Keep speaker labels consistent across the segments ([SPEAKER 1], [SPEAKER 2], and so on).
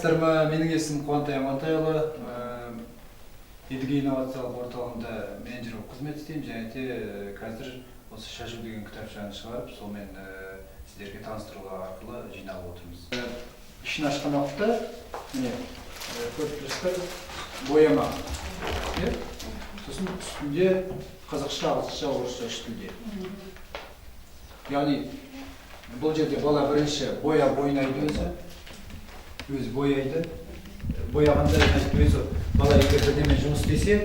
[SPEAKER 1] саламатсыздар ма? Менің есімім Қуантай Амантайұлы. Едіге инновациялық орталығында менеджер болып қызмет істеймін. Және де қазір осы шашу деген кітапшаны шығарып, сонымен сіздерге таныстыруға арқылы жиналып отырмыз. Ішін ашқан уақытта міне көріп тұрсыздар, бояма. Сосын үстінде қазақша, ағылшынша, орысша үш тілде. Яғни бұл жерде бала бірінші ойнайды өзі бояйды. Бояғанда өзі бала егер бірдемен жұмыс істесе,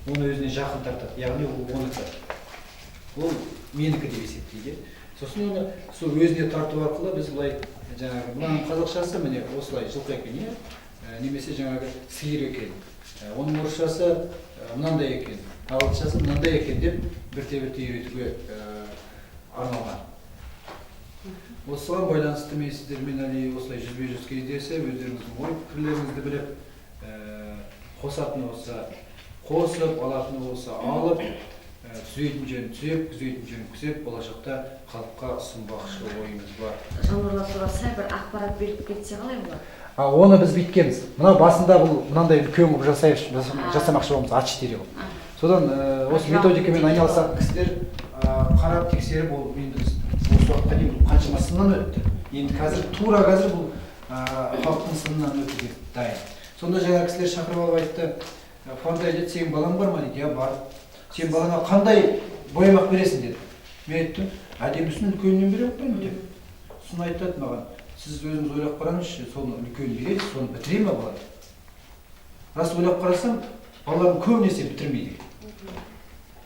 [SPEAKER 1] оны өзіне жақын тартады. Яғни ол оныкі. Ол менікі деп есептейді. Сосын оны сол өзіне тарту арқылы біз былай жаңағы мынаның қазақшасы міне осылай жылқы екен, немесе жаңағы сиыр екен. Оның орысшасы мынандай екен, ағылшыншасы мынандай екен деп бірте-бірте үйретуге арналған. Осыған байланысты мен сіздермен осылай жүзбе-жүз кездесіп, өздеріңіздің ой пікірлеріңізді біліп, қосатын болса қосып, алатын болса алып, түзейтін жерін түзеп, күзейтін жерін күзеп, болашақта халыққа ұсынбақшы ойымыз бар.
[SPEAKER 2] Жануарлар туралы сәл бір ақпарат беріп кетсе қалай болады?
[SPEAKER 1] Оны біз бүйткенбіз. Мына басында бұл мынандай үлкен қылып жасамақшы боламыз, ат іштері қылып. Содан осы методикамен айналысатын кісілер қарап тексеріп, ол енді осы уақытқа дейін қаншама сыннан өтті. Енді тура қазір бұл халықтың сынынан өтуге дайын. Сонда жаңа кісілер шақырып алып айтты, Қуантай деді, сенің балаң бар ма дейді, бар. Сен балаңа қандай боямақ бересің деді. Мен айттым, әдемісін үлкенінен беріп қойын деп. Сосын айтады маған, сіз өзіңіз ойлап қараңызшы, соны үлкен бересіз, соны бітіре ме бала? Рас ойлап қарасам, балалардың көбінесе бітірмейді.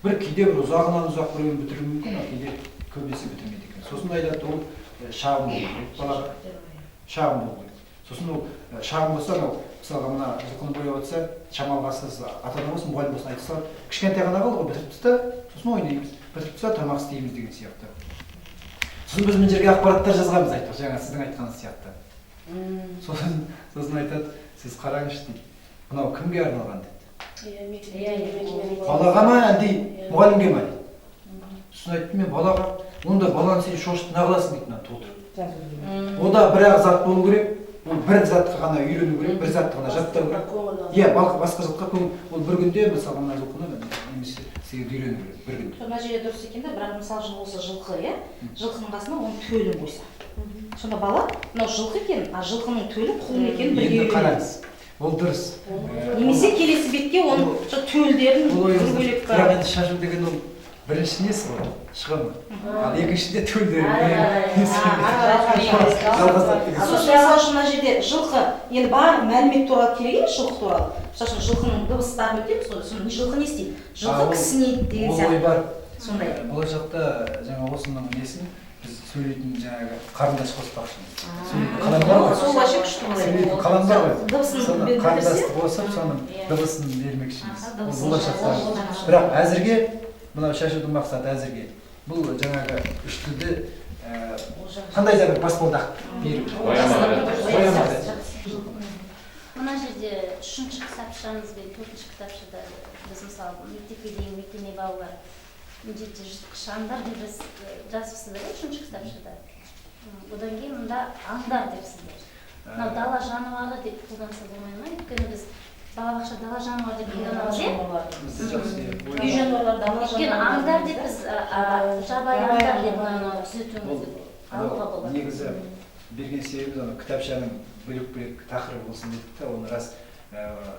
[SPEAKER 1] Бір кейде бір ұзағынан ұзақ біреуін бітіруі мүмкін, кейде көбінесе бітірмейді екен. Сосын айтады, ол шағын болу керек, балаға шағын болу керек. Сосын ол шағын болса, мысалға мына жылқыны бояп отырса, шамалғасыз ата-ана болсын, мұғалім болсын айтып салады, кішкентай ғана қал ғой, бітіріп тастап, сосын ойнаймыз, бітіріп тастап, тамақ істейміз деген сияқты. Сосын біз мына жерге ақпараттар жазғанбыз, айттық, жаңа сіздің айтқаныңыз сияқты. Сосын айтады, сіз қараңызшы дейді, мынау кімге арналған дейді. Балаға ма, әлде мұғалімге ма дейді. Сосын айттым, мен балаға, онда баланы сен шошытып нағыласың дейді, толтырып. Онда бір-ақ зат болу керек. Ол бір затқа ғана үйрену керек, бір затты ғана жаттау керек. Басқа затқа көңіл, ол бір күнде мысалы мына жылқыны немесе сиырды үйрену керек, бір күнде.
[SPEAKER 2] Мына жерде дұрыс екен да, бірақ мысалы болса жылқы, жылқының қасына оның төлін қойса. Сонда бала, мынау жылқы екен, а жылқының төлі құлын екенін бірге үйренеді.
[SPEAKER 1] Енді қараңыз, ол дұрыс.
[SPEAKER 2] Немесе келесі бетке оның төлдерін бөлек бар.
[SPEAKER 1] Бірақ енді шашу деген ол бірінші несі ғой, шығымы. Ал екіншіде төлдері.
[SPEAKER 2] Мына жерде жылқы, енді бар мәлімет туралы керек емес жылқы туралы. Мысалы жылқының дыбыстарын өтеміз ғой, соны жылқы не істейді? Жылқы кісінейді деген сияқты.
[SPEAKER 1] Ол ой бар.
[SPEAKER 2] Сондай.
[SPEAKER 1] Болашақта жаңа осының несін біз сөйлейтін жаңағы қарындас қоспақшымыз. Қалам бар ғой?
[SPEAKER 2] Сол башы күшті болады.
[SPEAKER 1] Қалам бар ғой?
[SPEAKER 2] Дыбысын берсе?
[SPEAKER 1] Қарындасты қосып, соның дыбысын бермекшіміз. Болашақта. Бірақ әзірге мынау шашудың мақсаты әзірге. Бұл жаңағы үш тілді қандай да бір баспалдақ беріп боямады.
[SPEAKER 3] Мына жерде 3-ші кітапшамыз бен 4-ші кітапшада біз мысалы мектепке дейін мекеме балалар мына жерде шамдар деп жазыпсыздар 3-ші кітапшада. Одан кейін мында аңдар депсіздер. Мынау дала жануары деп қолданса болмай ма? Өйткені біз балабақша дала жануары деп қолданамыз, үй жануарлар дала жануары. Өйткені аңдар деп біз жабайы аңдар деп түзетуімізді алуға болады.
[SPEAKER 1] Негізі берген себебіміз кітапшаның бөлек-бөлек тақырыбы болсын дедік та, оны рас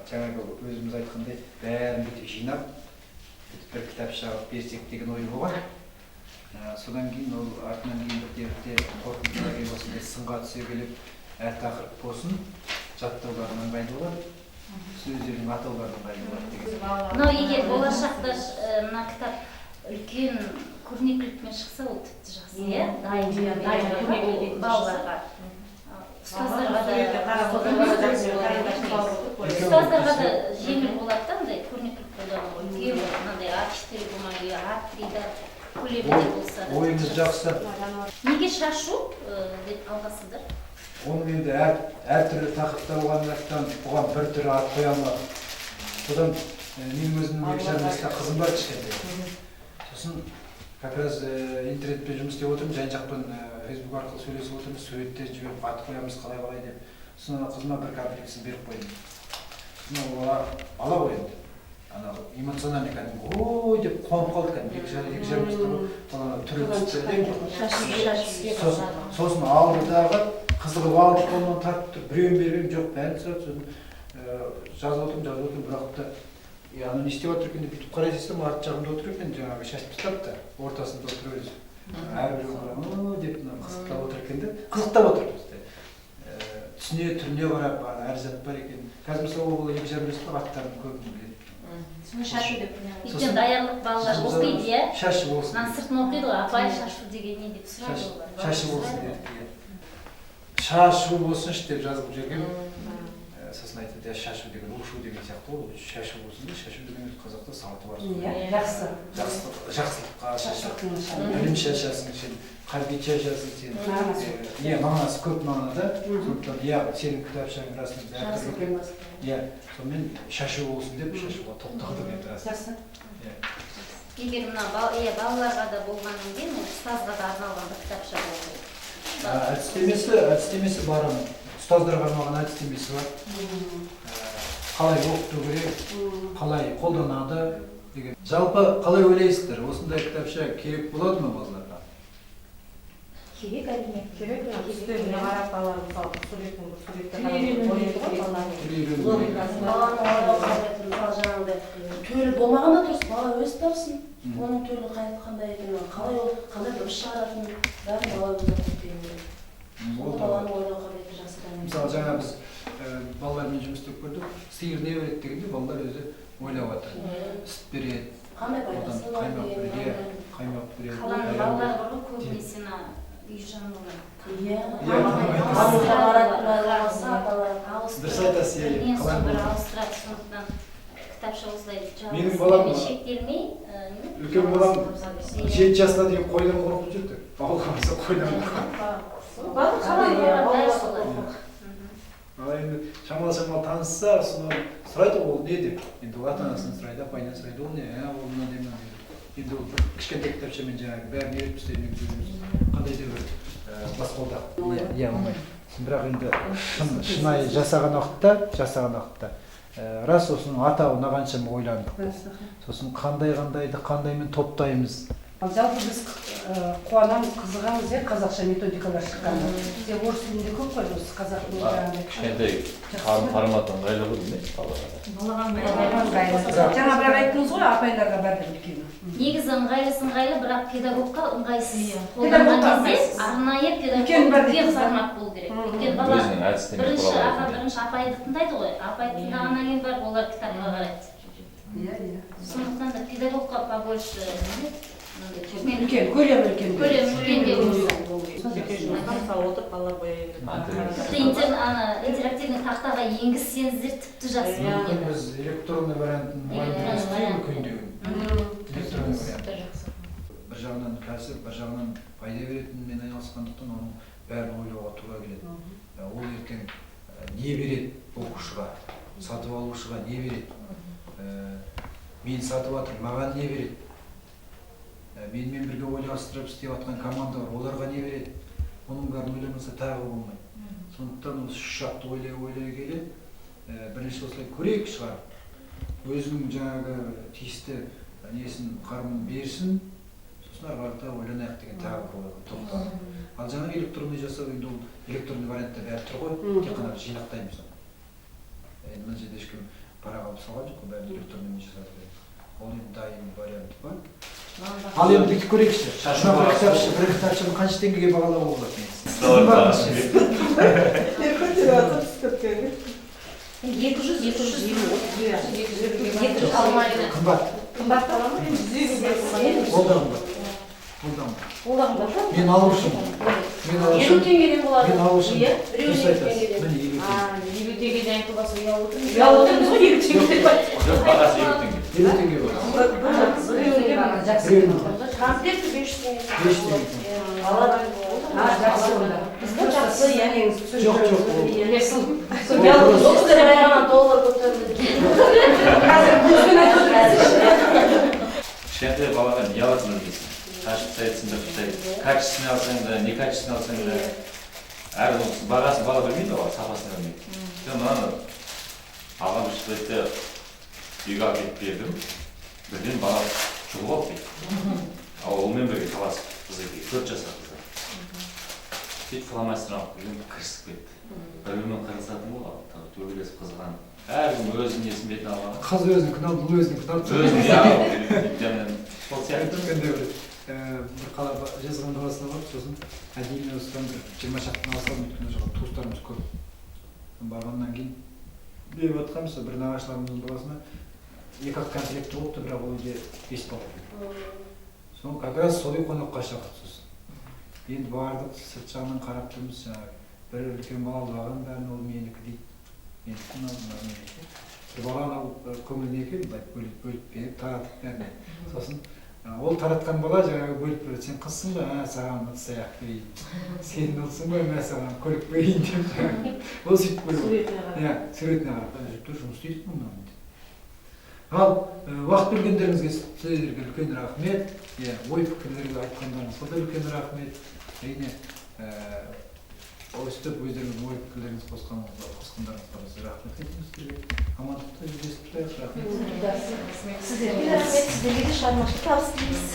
[SPEAKER 1] жаңағы өзіміз айтқандай бәрін бүйтіп жинап, бір кітапша алып берсек деген ой болған. Содан кейін ол артынан кейін бірте-бірте қорытындыға осындай сынға түсе келіп, әр тақырып болсын, жаттаулардың ыңғайлы болады, сөздердің атаулардың ыңғайлы болады деген.
[SPEAKER 3] Мынау егер болашақта мына кітап үлкен көрнекілікпен шықса, ол тіпті жақсы, дайын балаларға. Ұстаздарға да жеңіл болады да, мындай көрнекілік қолдануға. Үлкен мынандай ат-іштері болмай, ат-трида, көлемде болса да.
[SPEAKER 1] Ойыңыз жақсы.
[SPEAKER 3] Неге шашу деп алғасыздар?
[SPEAKER 1] Оның енді әртүрлі тақырыптар болғандықтан бұған бір түрі ат қоя алмадым. Содан менің өзімнің 2 жасар қызым бар кішкентай. Сосын как раз интернетпен жұмыс істеп отырмын, жан-жақпен Facebook арқылы сөйлесіп отырмыз, суреттер жіберіп ат қоямыз қалай деп. сосын қызыма бір комплексін беріп қойдым. Сосын ала қойды. Ана эмоциональный кәдімгі ой деп қуанып қалды кәдімгі екі жарым жастағы түрі түсті. Сосын алды дағы қызығып алды қолынан тартып тұр, біреуін бермеймін, жоқ бәрін сұрады. Сосын жазып отырмын, бірақ та ана не істеп отыр екен деп бүйтіп қарай десем, арт жағымда отыр екен, жаңағы шашып тастапты да, ортасында отырып өзі. Әрбіреуін қарап, деп қызықтап отыр екен де, қызықтап отыр бізде. Түсіне, түріне қарап, әр зат бар екен. Қазір мысалы ол екі жарым жастағы аттардың көбін біледі.
[SPEAKER 3] Шашу деп өйткені даярлық балалар оқиды, иә?
[SPEAKER 1] Шашы болсын.
[SPEAKER 3] Мына сыртын оқиды ғой, апай шашу деген не деп сұрайды олар.
[SPEAKER 1] Шашы болсын дедік, иә. Шашу болсыншы деп жазып жүрген. Сосын айтады, шашу деген, ушу деген сияқты ол, шашу болсын да, шашу деген қазақта салты бар.
[SPEAKER 2] Жақсы.
[SPEAKER 1] Жақсылыққа шашасың, білім шашасың сен, қабілет шашасың сен. Мағынасы көп мағынада, сондықтан сенің кітапшаң расында әртүрлі. Сонымен шашу болсын деп шашуға тоқталдық енді рас.
[SPEAKER 3] Егер мына балаларға да болғаннан кейін, ұстазға да арналған бір кітапша болды.
[SPEAKER 1] Әдістемесі бар, ұстаздарға арналған әдістемесі бар. Қалай оқыту керек, қалай қолданады деген. Жалпы қалай ойлайсыздар? Осындай кітапша керек болады ма балаларға?
[SPEAKER 2] Керек әрине. Керек.
[SPEAKER 4] Үстіне қарап балалар мысалы суретін
[SPEAKER 5] төлі болмағанда дұрыс, бала өзі тапсын. Оның төлі қандай екенін, қалай дұрыс шығаратынын бәрін бала өзі оқып беру керек. Сол баланың ойлау қабілеті жақсы дамиды.
[SPEAKER 1] Мысалы жаңа біз балалармен жұмыс істеп көрдік, сиыр не береді дегенде балалар өзі ойлап жатыр. Сүт береді,
[SPEAKER 5] Қандай пайдасы бар
[SPEAKER 1] қаймақ береді.
[SPEAKER 3] Қаланың балалар бар ғой, көбінесе үй жануы.
[SPEAKER 1] Дұрыс айтасыз,
[SPEAKER 3] бір ауыстырады, сондықтан кітапша осылай
[SPEAKER 1] менің балам
[SPEAKER 3] шектелмей,
[SPEAKER 1] үлкен балам 7 жасына дейін қойдан қорқып жүрді. Ауылға барса қойдан ал енді шамалы танысса, сұрайды ол не деп. Енді ата-анасын сұрайды, апайынан сұрайды, ол не, ол мына не. Енді ол кішкентай кітапшамен жаңағы бәрін үйретіп істедік жүрміз. Қандай да бір баспалдақ. Иә, оңай. Бірақ енді шынайы жасаған уақытта рас осының атауы нағаншама ойландық. Сосын қандаймен топтаймыз.
[SPEAKER 4] Жалпы біз қуанамыз, қызығамыз, қазақша методикалар шыққанда. Бізде орыс тілінде көп қой, осы қазақ тілінде.
[SPEAKER 6] Кішкентай формат ыңғайлы ғой деймін балаларға.
[SPEAKER 4] Жаңа бірақ айттыңыз ғой, апайларға бәрібір үлкені.
[SPEAKER 3] Негізі ыңғайлы, бірақ педагогқа ыңғайсыз. Қолданған кезде арнайы педагог формат болу керек. Өйткені бала бірінші апайды тыңдайды ғой, апайды тыңдағаннан кейін барып олар кітапқа қарайды. Сондықтан да педагогқа побольше
[SPEAKER 4] көлем үлкен.
[SPEAKER 3] интерактивный тақтаға енгізсеңіздер тіпті жақсы болады.
[SPEAKER 1] Біз электронный вариантын электронный вариант. Бір жағынан кәсіп, бір жағынан пайда беретінмен айналысқандықтан оның бәрін ойлауға тура келеді. Ол ертең не береді оқушыға, сатып алушыға не береді? Мен сатып жатырмын, маған не береді? Менімен бірге ойластырып істеп жатқан команда бар, оларға не береді? Оның бәрін ойламаса тағы болмайды. Сондықтан осы үш жақты ойлай келе, бірінші осылай көрейік шығарып, өзінің жаңағы тиісті несін қарымын берсін, сосын ары қарата ойланайық деген тағы бір тоқталып. Ал жаңағы электронный жасау енді ол электронный вариантта бәрі тұр ғой, тек қана жинақтаймыз оны. Мына жерде ешкім пара қалып салған жоқ қой, бәрін электронный жасап береді. Ол енді дайын вариант бар. Ал енді бүйтіп көрейікші. Бір кітапшаны қанша теңгеге бағалауға болады?
[SPEAKER 2] 200 алмайды.
[SPEAKER 1] Қымбат.
[SPEAKER 2] Қымбат бола ма?
[SPEAKER 1] Қолдан ба? Мен алушымын.
[SPEAKER 5] 50 теңгеден болады.
[SPEAKER 1] Мен алушымын.
[SPEAKER 5] Біреуіне 50 теңгеден.
[SPEAKER 1] Міне
[SPEAKER 5] 50 теңгеден айтылбаса ұялып отырмыз.
[SPEAKER 2] Ұялып отырмыз ғой 50 теңгеден.
[SPEAKER 6] Жоқ, бағасы 50 теңге.
[SPEAKER 1] 50 теңге бар.
[SPEAKER 5] Комплект 500 теңге.
[SPEAKER 1] 5 теңге.
[SPEAKER 4] Жақсы онда.
[SPEAKER 5] Бізді жақсы, яғни
[SPEAKER 1] Жоқ.
[SPEAKER 5] доллар көтерілді.
[SPEAKER 6] Кішкентай балаға не аласың дейсің? Қашып сайтсың да, качественно алсаң да, некачественно алсаң да. әр бағасы бала білмейді ғой, сапасын білмейді. Мен мынаны аға бір ретте үйге әкеліп бердім. Бірден бала жұлып алды дейді. Олмен бірге таласып қыз екен, 4 жасар қыздар. Сөйтіп фломастерін алып келген кірісіп кетті. Бір-бірімен қырылысатын болды, төбелесіп қызған. Әркім өзінің несін бетін алған.
[SPEAKER 1] Қыз өзін кінәлі, бұл өзін кінәлі.
[SPEAKER 6] Өзін сол сияқты.
[SPEAKER 1] Бір қалаға жезқазған қаласына барып, сосын әдейі осыдан бір 20 шақтан алсам, өйткені жаққа туыстарымыз көп. Барғаннан кейін беріп жатқанбыз, бір нағашыларымыздың баласына 2-ақ конфликті болыпты, бірақ ол үйде 5 бала болды. Соны как раз сол үй қонаққа шақырды сосын. Енді бардық, сырт жағынан қарап тұрмыз, бір үлкен бала алған бәрін ол менікі дейді. Бір баланы көңіліне екен, бөліп беріп, таратып бәріне. Сосын ол таратқан бала жаңағы бөліп береді, сен қызсың ба, саған саяқ берейін. Сен ұлсың ба, мен саған көлік берейін деп жаңағы. Ол сөйтіп бөліп. Суретіне қарап, жүктер жұмыс істейді мұндан. Ал уақыт бөлгендеріңізге сіздерге үлкен рахмет. Ой пікірлерді айтқандарыңызға да үлкен рахмет. Әрине өстіп өздеріңіздің ой пікірлеріңіз қосқандарыңызға біз рахмет етеміз сіздерге. Амандықта жүздесіп тұрайық. Рахмет.
[SPEAKER 2] Сіздерге рахмет, сіздерге де шығармашылық табыс тілейміз.